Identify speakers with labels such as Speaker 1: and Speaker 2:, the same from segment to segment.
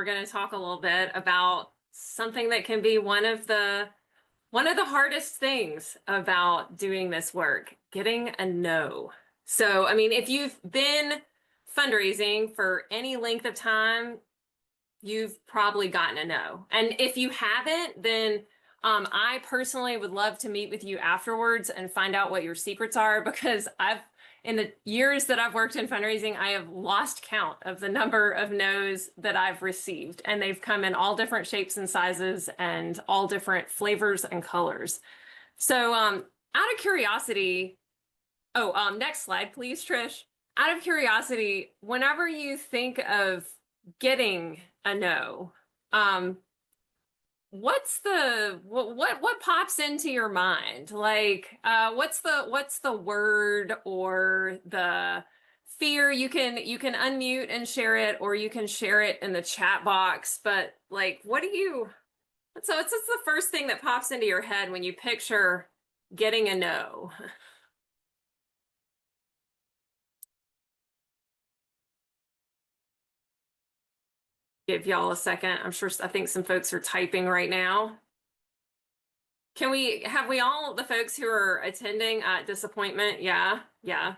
Speaker 1: we're going to talk a little bit about something that can be one of the hardest things about doing this work, getting a no. So, I mean, if you've been fundraising for any length of time, you've probably gotten a no. And if you haven't, then I personally would love to meet with you afterwards and find out what your secrets are, because in the years that I've worked in fundraising, I have lost count of the number of no's that I've received, and they've come in all different shapes and sizes and all different flavors and colors. So, out of curiosity, next slide, please, Trish. Out of curiosity, whenever you think of getting a no, what pops into your mind? Like, what's the word or the fear? You can unmute and share it, or you can share it in the chat box. But like, what's the first thing that pops into your head when you picture getting a no? Give y'all a second. I think some folks are typing right now. Have we all, the folks who are attending, disappointment? Yeah, yeah.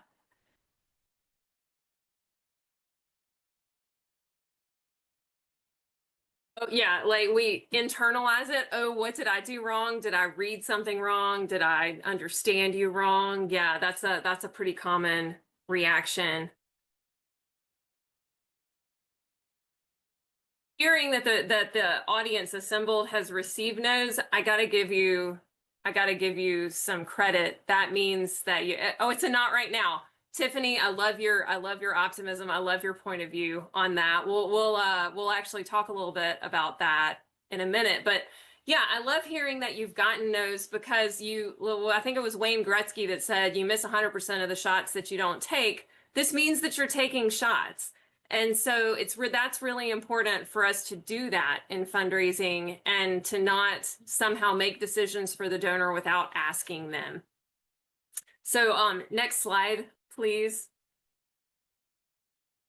Speaker 1: Oh, yeah, like we internalize it. Oh, what did I do wrong? Did I read something wrong? Did I understand you wrong? Yeah, that's a pretty common reaction. Hearing that the audience assembled has received no's, I gotta give you some credit. That means that it's a not right now. Tiffany, I love your optimism. I love your point of view on that. We'll actually talk a little bit about that in a minute. But yeah, I love hearing that you've gotten no's, because I think it was Wayne Gretzky that said you miss 100% of the shots that you don't take. This means that you're taking shots. And so that's really important for us to do that in fundraising, and to not somehow make decisions for the donor without asking them. So next slide, please.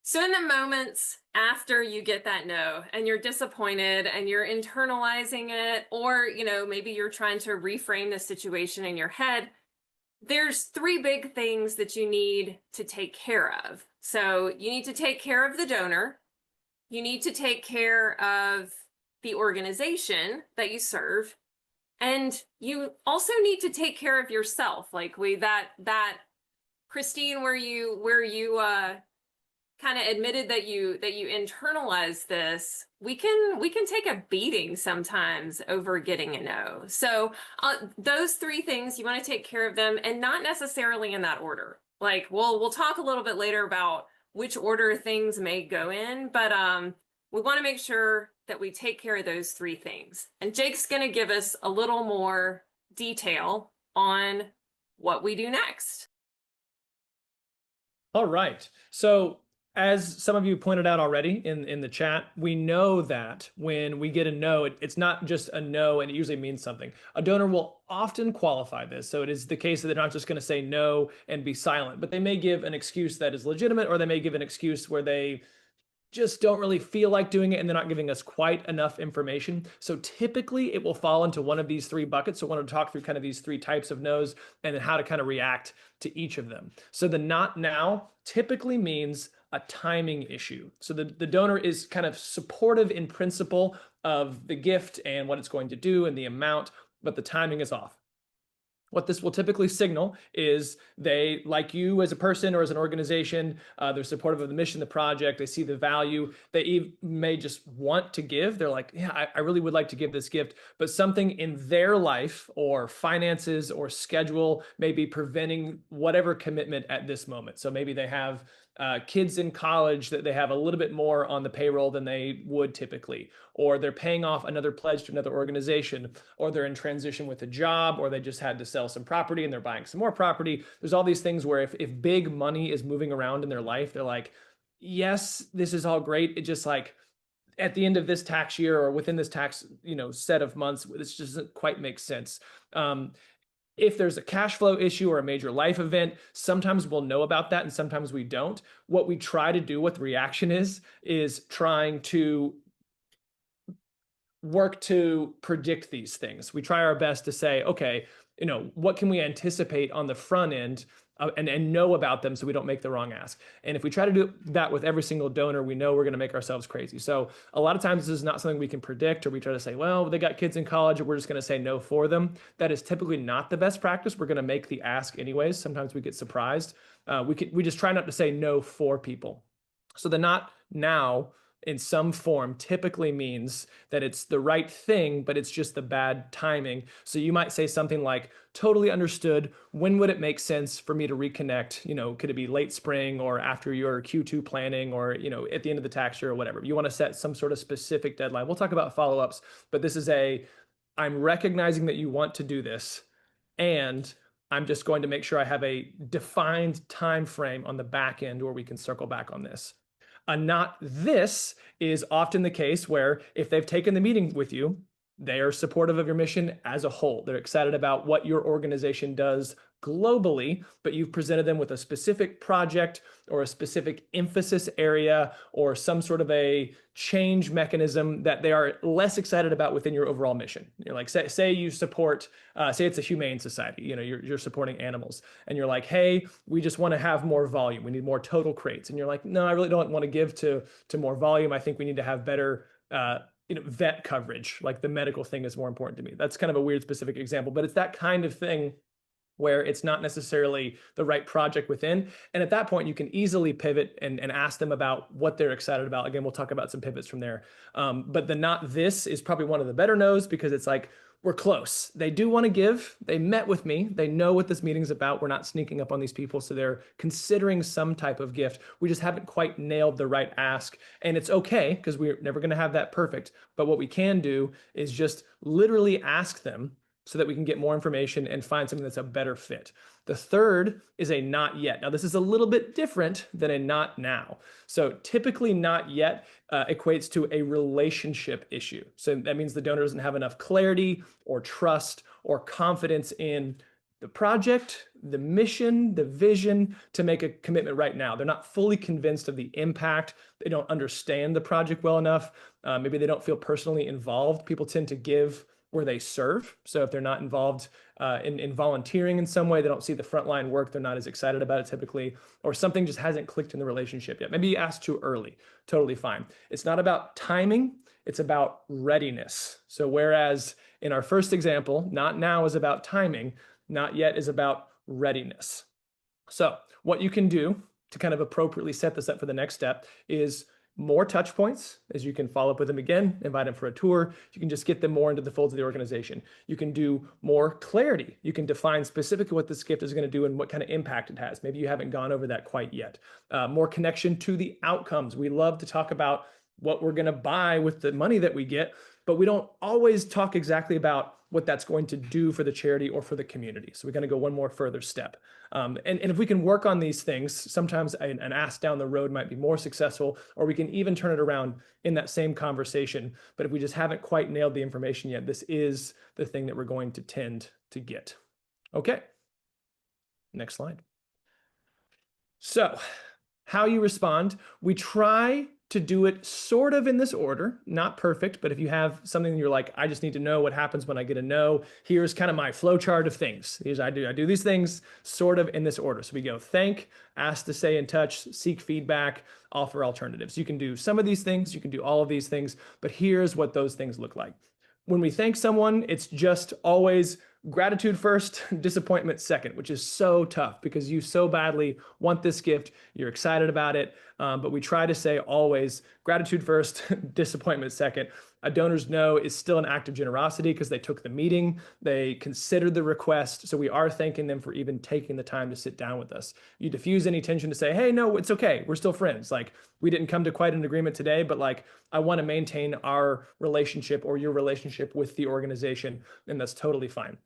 Speaker 1: So in the moments after you get that no and you're disappointed and you're internalizing it, or maybe you're trying to reframe the situation in your head, there's three big things that you need to take care of. So you need to take care of the donor, you need to take care of the organization that you serve, and you also need to take care of yourself. Like that Christine, where you kind of admitted that you internalize this, we can take a beating sometimes over getting a no. So those three things, you want to take care of them, and not necessarily in that order. Like we'll talk a little bit later about which order things may go in, but we want to make sure that we take care of those three things. And Jake's going to give us a little more detail on what we do next.
Speaker 2: All right. So as some of you pointed out already in the chat, we know that when we get a no, it's not just a no, and it usually means something. A donor will often qualify this. So it is the case that they're not just going to say no and be silent, but they may give an excuse that is legitimate, or they may give an excuse where they just don't really feel like doing it and they're not giving us quite enough information. So typically it will fall into one of these three buckets. So I want to talk through kind of these three types of no's and then how to kind of react to each of them. So the not now typically means a timing issue. So the donor is kind of supportive in principle of the gift and what it's going to do and the amount, but the timing is off. What this will typically signal is they like you as a person or as an organization. They're supportive of the mission, the project. They see the value. They may just want to give. They're like, yeah, I really would like to give this gift, but something in their life or finances or schedule may be preventing whatever commitment at this moment. So maybe they have kids in college that they have a little bit more on the payroll than they would typically, or they're paying off another pledge to another organization, or they're in transition with a job, or they just had to sell some property and they're buying some more property. There's all these things where if big money is moving around in their life, they're like, yes, this is all great. It just like at the end of this tax year or within this tax, set of months, this just doesn't quite make sense. If there's a cash flow issue or a major life event, sometimes we'll know about that and sometimes we don't. What we try to do with reaction is trying to work to predict these things. We try our best to say, okay, what can we anticipate on the front end, and know about them so we don't make the wrong ask. And if we try to do that with every single donor, we know we're going to make ourselves crazy. So a lot of times this is not something we can predict, or we try to say, well, they got kids in college, or we're just going to say no for them. That is typically not the best practice. We're going to make the ask anyways. Sometimes we get surprised. We just try not to say no for people. So the not now in some form typically means that it's the right thing, but it's just the bad timing. So you might say something like, totally understood. When would it make sense for me to reconnect? Could it be late spring or after your Q2 planning, or, at the end of the tax year or whatever? You want to set some sort of specific deadline. We'll talk about follow-ups, but this is I'm recognizing that you want to do this, and I'm just going to make sure I have a defined time frame on the back end where we can circle back on this. A not this is often the case where if they've taken the meeting with you, they are supportive of your mission as a whole. They're excited about what your organization does globally, but you've presented them with a specific project or a specific emphasis area or some sort of a change mechanism that they are less excited about within your overall mission. You're like, say you support, say it's a humane society, you're supporting animals, and you're like, hey, we just want to have more volume. We need more total crates. And you're like, no, I really don't want to give to more volume. I think we need to have better vet coverage. Like the medical thing is more important to me. That's kind of a weird specific example, but it's that kind of thing where it's not necessarily the right project within. And at that point, you can easily pivot and ask them about what they're excited about. Again, we'll talk about some pivots from there. But the not this is probably one of the better no's, because it's like, we're close. They do want to give. They met with me. They know what this meeting's about. We're not sneaking up on these people. So they're considering some type of gift. We just haven't quite nailed the right ask. And it's okay, because we're never going to have that perfect. But what we can do is just literally ask them so that we can get more information and find something that's a better fit. The third is a not yet. Now, this is a little bit different than a not now. So typically not yet equates to a relationship issue. So that means the donor doesn't have enough clarity or trust or confidence in the project, the mission, the vision to make a commitment right now. They're not fully convinced of the impact. They don't understand the project well enough. Maybe they don't feel personally involved. People tend to give where they serve. So if they're not involved in volunteering in some way, they don't see the frontline work, they're not as excited about it typically, or something just hasn't clicked in the relationship yet. Maybe you asked too early, totally fine. It's not about timing, it's about readiness. So whereas in our first example, not now is about timing, not yet is about readiness. So what you can do to kind of appropriately set this up for the next step is more touch points, as you can follow up with them again, invite them for a tour. You can just get them more into the folds of the organization. You can do more clarity. You can define specifically what this gift is going to do and what kind of impact it has. Maybe you haven't gone over that quite yet. More connection to the outcomes. We love to talk about what we're going to buy with the money that we get, but we don't always talk exactly about what that's going to do for the charity or for the community. So we're going to go one more further step. And if we can work on these things, sometimes an ask down the road might be more successful, or we can even turn it around in that same conversation. But if we just haven't quite nailed the information yet, this is the thing that we're going to tend to get. Okay, next slide. So how you respond, we try to do it sort of in this order, not perfect, but if you have something you're like, I just need to know what happens when I get a no, here's kind of my flow chart of things. Here's I do these things sort of in this order. So we go thank, ask to stay in touch, seek feedback, offer alternatives. You can do some of these things, you can do all of these things, but here's what those things look like. When we thank someone, it's just always gratitude first, disappointment second, which is so tough because you so badly want this gift, you're excited about it, but we try to say always gratitude first, disappointment second. A donor's no is still an act of generosity because they took the meeting, they considered the request, so we are thanking them for even taking the time to sit down with us. You diffuse any tension to say, hey, no, it's okay, we're still friends. Like, we didn't come to quite an agreement today, but like, I want to maintain our relationship or your relationship with the organization, and that's totally fine.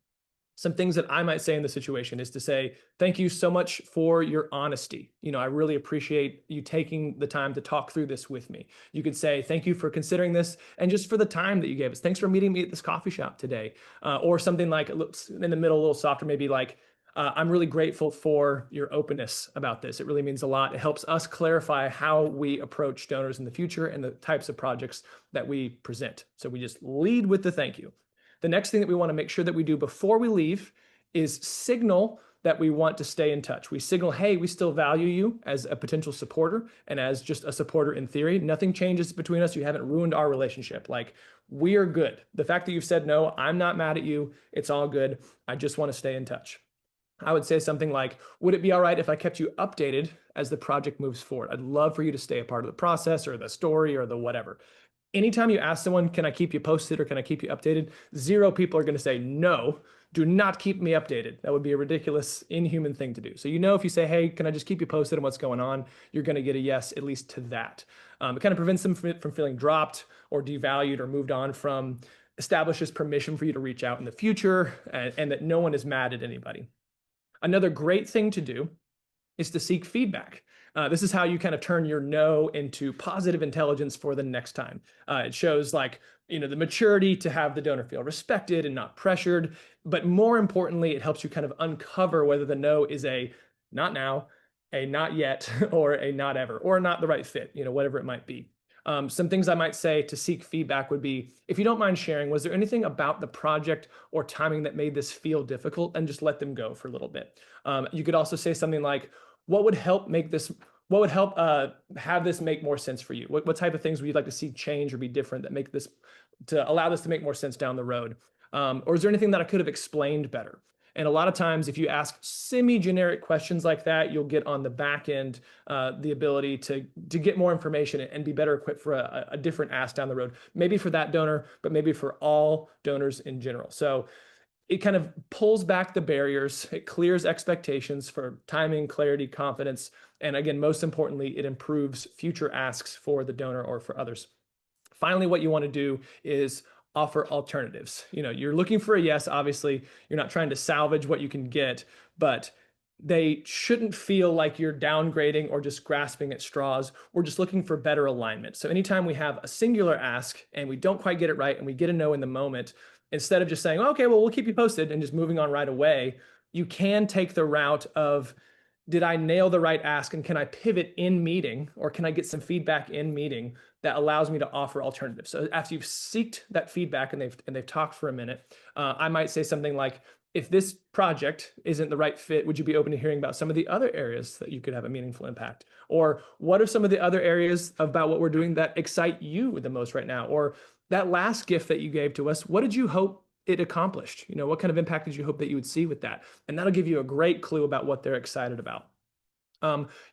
Speaker 2: Some things that I might say in the situation is to say, thank you so much for your honesty. I really appreciate you taking the time to talk through this with me. You could say, thank you for considering this and just for the time that you gave us. Thanks for meeting me at this coffee shop today. Or something like in the middle, a little softer, maybe like, I'm really grateful for your openness about this. It really means a lot. It helps us clarify how we approach donors in the future and the types of projects that we present. So we just lead with the thank you. The next thing that we want to make sure that we do before we leave is signal that we want to stay in touch. We signal, hey, we still value you as a potential supporter and as just a supporter in theory. Nothing changes between us. You haven't ruined our relationship. Like, we are good. The fact that you've said no, I'm not mad at you. It's all good. I just want to stay in touch. I would say something like, would it be all right if I kept you updated as the project moves forward? I'd love for you to stay a part of the process or the story or the whatever. Anytime you ask someone, can I keep you posted or can I keep you updated? 0 people are going to say, no, do not keep me updated. That would be a ridiculous, inhuman thing to do. So, if you say, hey, can I just keep you posted on what's going on? You're going to get a yes, at least to that. It kind of prevents them from feeling dropped or devalued or moved on from, establishes permission for you to reach out in the future, and that no one is mad at anybody. Another great thing to do is to seek feedback. This is how you kind of turn your no into positive intelligence for the next time. It shows the maturity to have the donor feel respected and not pressured. But more importantly, it helps you kind of uncover whether the no is a not now, a not yet, or a not ever, or not the right fit, whatever it might be. Some things I might say to seek feedback would be, if you don't mind sharing, was there anything about the project or timing that made this feel difficult? And just let them go for a little bit. You could also say something like, what would help have this make more sense for you? What type of things would you like to see change or be different that make this, to allow this to make more sense down the road? Or is there anything that I could have explained better? And a lot of times, if you ask semi-generic questions like that, you'll get on the back end the ability to get more information and be better equipped for a different ask down the road. Maybe for that donor, but maybe for all donors in general. So it kind of pulls back the barriers. It clears expectations for timing, clarity, confidence. And again, most importantly, it improves future asks for the donor or for others. Finally, what you want to do is offer alternatives. You're looking for a yes, obviously. You're not trying to salvage what you can get, but they shouldn't feel like you're downgrading or just grasping at straws. We're just looking for better alignment. So anytime we have a singular ask and we don't quite get it right and we get a no in the moment, instead of just saying, okay, well, we'll keep you posted and just moving on right away, you can take the route of, did I nail the right ask and can I pivot in meeting, or can I get some feedback in meeting that allows me to offer alternatives? So after you've seeked that feedback and they've talked for a minute, I might say something like, if this project isn't the right fit, would you be open to hearing about some of the other areas that you could have a meaningful impact? Or what are some of the other areas about what we're doing that excite you the most right now? Or that last gift that you gave to us, what did you hope it accomplished? What kind of impact did you hope that you would see with that? And that'll give you a great clue about what they're excited about.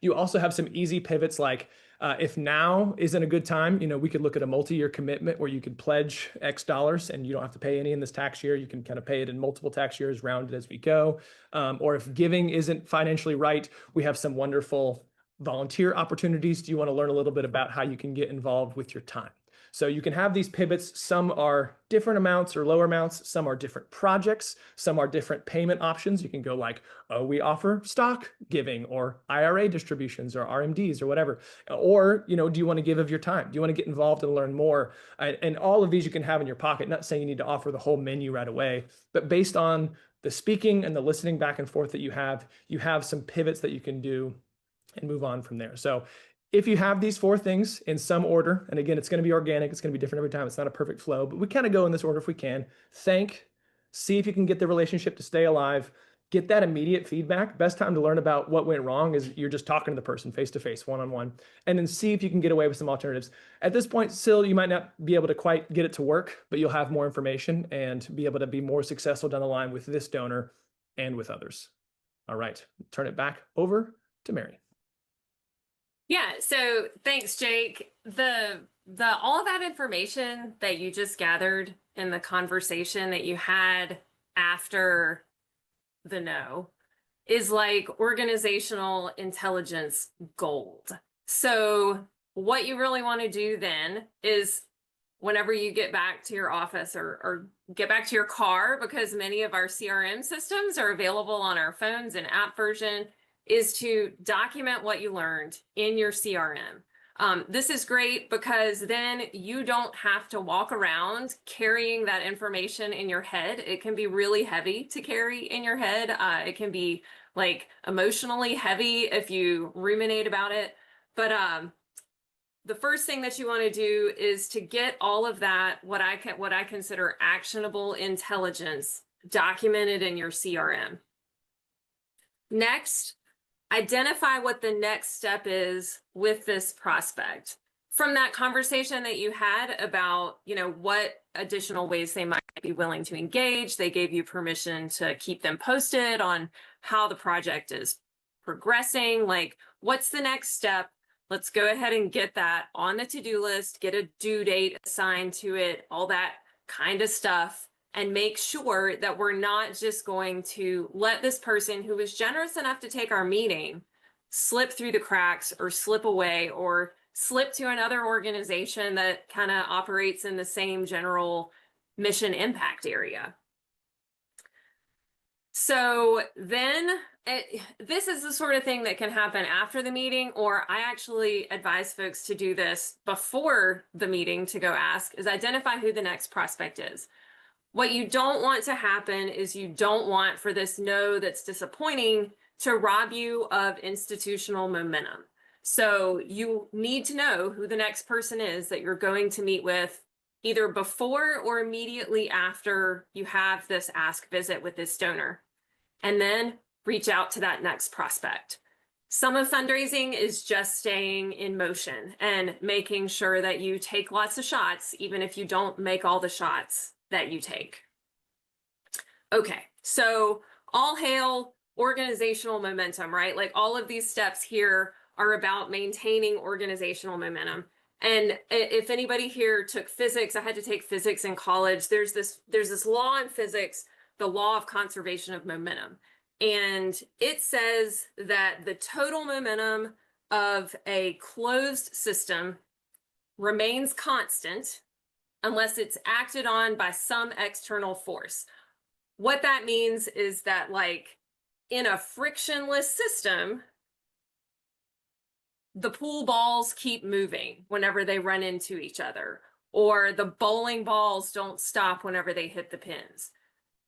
Speaker 2: You also have some easy pivots like, if now isn't a good time, we could look at a multi-year commitment where you could pledge X dollars and you don't have to pay any in this tax year. You can kind of pay it in multiple tax years, rounded as we go. Or if giving isn't financially right, we have some wonderful volunteer opportunities. Do you want to learn a little bit about how you can get involved with your time? So you can have these pivots. Some are different amounts or lower amounts. Some are different projects. Some are different payment options. You can go like, oh, we offer stock giving or IRA distributions or RMDs or whatever. Or, do you want to give of your time? Do you want to get involved and learn more? And all of these you can have in your pocket. Not saying you need to offer the whole menu right away, but based on the speaking and the listening back and forth that you have some pivots that you can do and move on from there. So if you have these 4 things in some order, and again, it's going to be organic, it's going to be different every time, it's not a perfect flow, but we kind of go in this order if we can. Thank, see if you can get the relationship to stay alive, get that immediate feedback. Best time to learn about what went wrong is you're just talking to the person face to face, one-on-one, and then see if you can get away with some alternatives. At this point, still, you might not be able to quite get it to work, but you'll have more information and be able to be more successful down the line with this donor and with others. All right, turn it back over to Mary.
Speaker 1: Yeah, so thanks, Jake. The all of that information that you just gathered in the conversation that you had after the no is like organizational intelligence gold. So what you really want to do then is, whenever you get back to your office or get back to your car, because many of our CRM systems are available on our phones in app version, is to document what you learned in your CRM. This is great because then you don't have to walk around carrying that information in your head. It can be really heavy to carry in your head. It can be like emotionally heavy if you ruminate about it. But the first thing that you want to do is to get all of that, what I consider actionable intelligence, documented in your CRM. Next, identify what the next step is with this prospect. From that conversation that you had about, what additional ways they might be willing to engage, they gave you permission to keep them posted on how the project is progressing. Like, what's the next step? Let's go ahead and get that on the to-do list, get a due date assigned to it, all that kind of stuff, and make sure that we're not just going to let this person who was generous enough to take our meeting slip through the cracks or slip away or slip to another organization that kind of operates in the same general mission impact area. So then this is the sort of thing that can happen after the meeting, or I actually advise folks to do this before the meeting to go ask, is identify who the next prospect is. What you don't want to happen is you don't want for this no that's disappointing to rob you of institutional momentum. So you need to know who the next person is that you're going to meet with either before or immediately after you have this ask visit with this donor. And then reach out to that next prospect. Some of fundraising is just staying in motion and making sure that you take lots of shots, even if you don't make all the shots that you take. Okay, so all hail organizational momentum, right? Like all of these steps here are about maintaining organizational momentum. And if anybody here took physics, I had to take physics in college. There's this law in physics, the law of conservation of momentum. And it says that the total momentum of a closed system remains constant unless it's acted on by some external force. What that means is that, like, in a frictionless system, the pool balls keep moving whenever they run into each other, or the bowling balls don't stop whenever they hit the pins.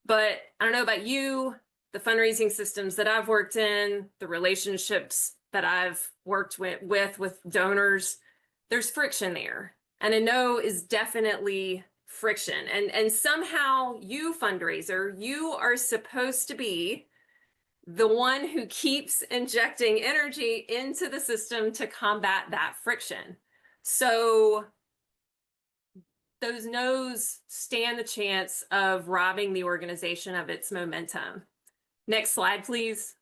Speaker 1: But I don't know about you, the fundraising systems that I've worked in, the relationships that I've worked with donors, there's friction there. And a no is definitely friction. And somehow you, fundraiser, you are supposed to be the one who keeps injecting energy into the system to combat that friction. So those no's stand the chance of robbing the organization of its momentum. Next slide, please.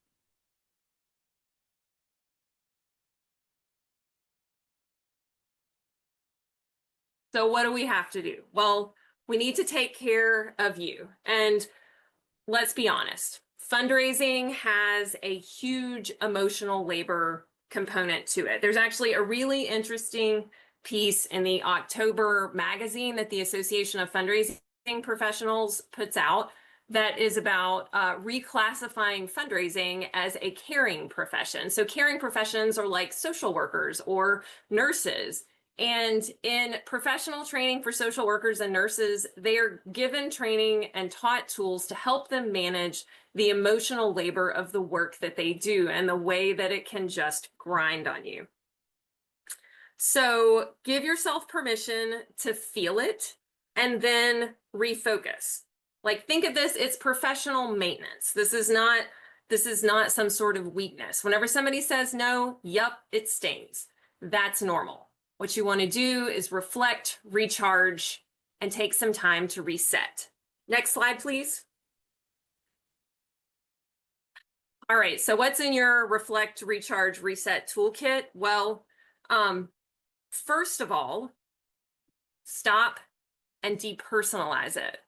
Speaker 1: So what do we have to do? Well, we need to take care of you. And let's be honest, fundraising has a huge emotional labor component to it. There's actually a really interesting piece in the October magazine that the Association of Fundraising Professionals puts out that is about reclassifying fundraising as a caring profession. So caring professions are like social workers or nurses. And in professional training for social workers and nurses, they are given training and taught tools to help them manage the emotional labor of the work that they do and the way that it can just grind on you. So give yourself permission to feel it and then refocus. Like, think of this, it's professional maintenance. This is not some sort of weakness. Whenever somebody says no, yep, it stings. That's normal. What you want to do is reflect, recharge, and take some time to reset. Next slide, please. All right, so what's in your reflect, recharge, reset toolkit? Well, first of all, stop and depersonalize it.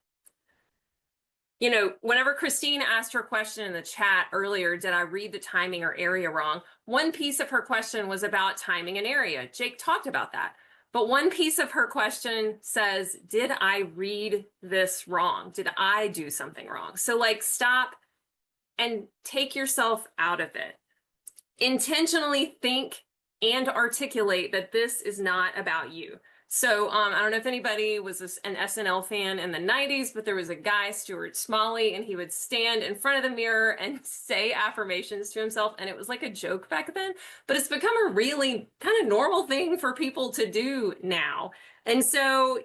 Speaker 1: You know, whenever Christine asked her question in the chat earlier, did I read the timing or area wrong? One piece of her question was about timing and area. Jake talked about that. But one piece of her question says, did I read this wrong? Did I do something wrong? So, like, stop and take yourself out of it. Intentionally think and articulate that this is not about you. So I don't know if anybody was an SNL fan in the 90s, but there was a guy, Stuart Smalley, and he would stand in front of the mirror and say affirmations to himself. And it was like a joke back then, but it's become a really kind of normal thing for people to do now. And so,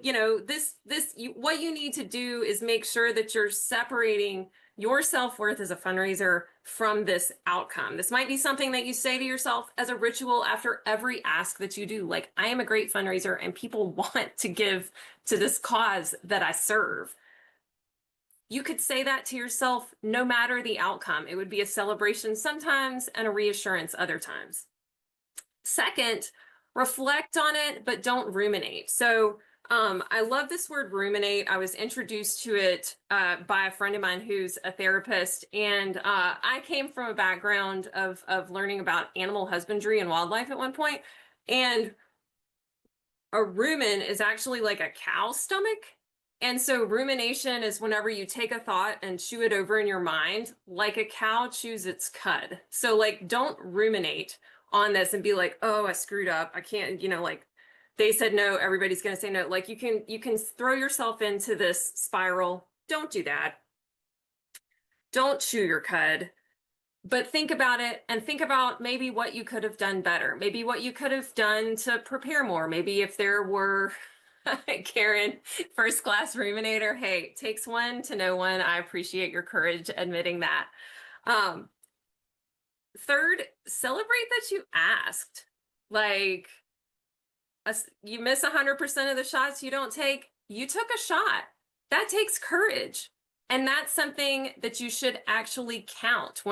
Speaker 1: what you need to do is make sure that you're separating your self-worth as a fundraiser from this outcome. This might be something that you say to yourself as a ritual after every ask that you do. Like, I am a great fundraiser and people want to give to this cause that I serve. You could say that to yourself no matter the outcome. It would be a celebration sometimes and a reassurance other times. Second, reflect on it, but don't ruminate. So I love this word ruminate. I was introduced to it by a friend of mine who's a therapist, and I came from a background of learning about animal husbandry and wildlife at one point. And a rumen is actually like a cow's stomach. And so rumination is whenever you take a thought and chew it over in your mind, like a cow chews its cud. So like, don't ruminate on this and be like, oh, I screwed up. I can't, like they said no, everybody's going to say no. Like you can throw yourself into this spiral. Don't do that. Don't chew your cud, but think about it and think about maybe what you could have done better. Maybe what you could have done to prepare more. Maybe if there were Karen, first class ruminator. Hey, takes one to know one. I appreciate your courage admitting that. Third, celebrate that you asked. Like, you miss 100% of the shots you don't take. You took a shot. That takes courage. And that's something that you should actually count.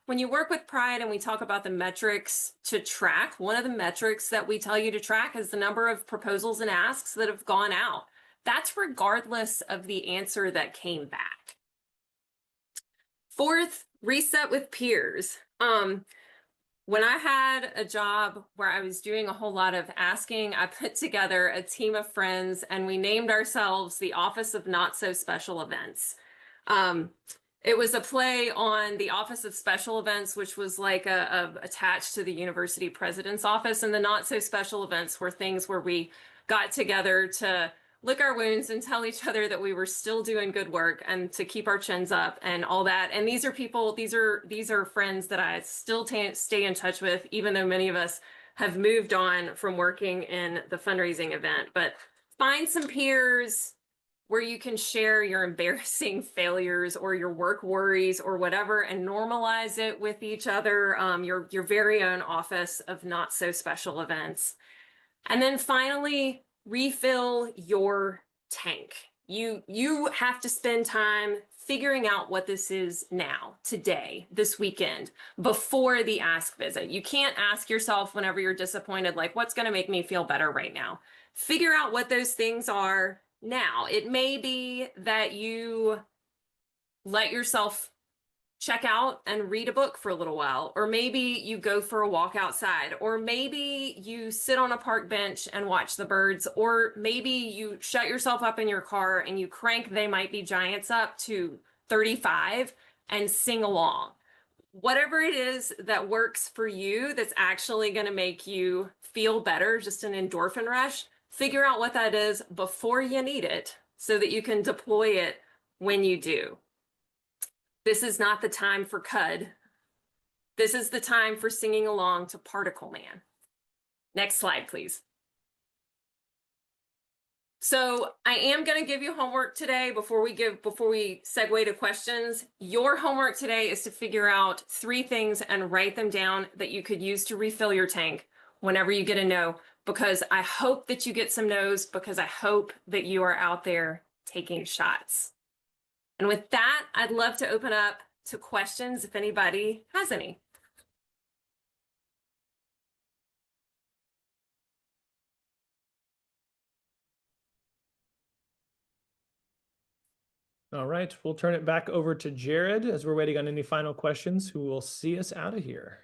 Speaker 1: When you work with Pride and we talk about the metrics to track, one of the metrics that we tell you to track is the number of proposals and asks that have gone out. That's regardless of the answer that came back. Fourth, reset with peers. When I had a job where I was doing a whole lot of asking, I put together a team of friends and we named ourselves the Office of Not So Special Events. It was a play on the Office of Special Events, which was like attached to the university president's office, and the Not So Special Events were things where we got together to lick our wounds and tell each other that we were still doing good work and to keep our chins up and all that. And these are friends that I still stay in touch with, even though many of us have moved on from working in the fundraising event. But find some peers where you can share your embarrassing failures or your work worries or whatever and normalize it with each other, your very own office of not so special events. And then finally, refill your tank. You have to spend time figuring out what this is now, today, this weekend, before the ask visit. You can't ask yourself whenever you're disappointed, like, what's going to make me feel better right now? Figure out what those things are now. It may be that you let yourself check out and read a book for a little while, or maybe you go for a walk outside, or maybe you sit on a park bench and watch the birds, or maybe you shut yourself up in your car and you crank They Might Be Giants up to 35 and sing along. Whatever it is that works for you that's actually going to make you feel better, just an endorphin rush, figure out what that is before you need it so that you can deploy it when you do. This is not the time for cud. This is the time for singing along to Particle Man. Next slide, please. So I am going to give you homework today before we segue to questions. Your homework today is to figure out 3 things and write them down that you could use to refill your tank whenever you get a no, because I hope that you get some no's, because I hope that you are out there taking shots. And with that, I'd love to open up to questions if anybody has any.
Speaker 2: All right, we'll turn it back over to Jared as we're waiting on any final questions, who will see us out of here.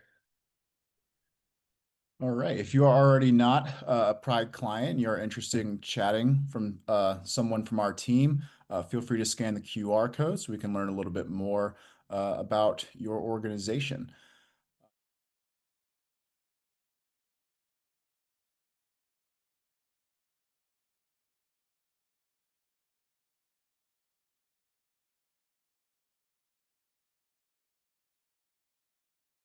Speaker 3: All right. If you are already not a Pride client, you're interested in chatting from someone from our team, feel free to scan the QR code so we can learn a little bit more about your organization.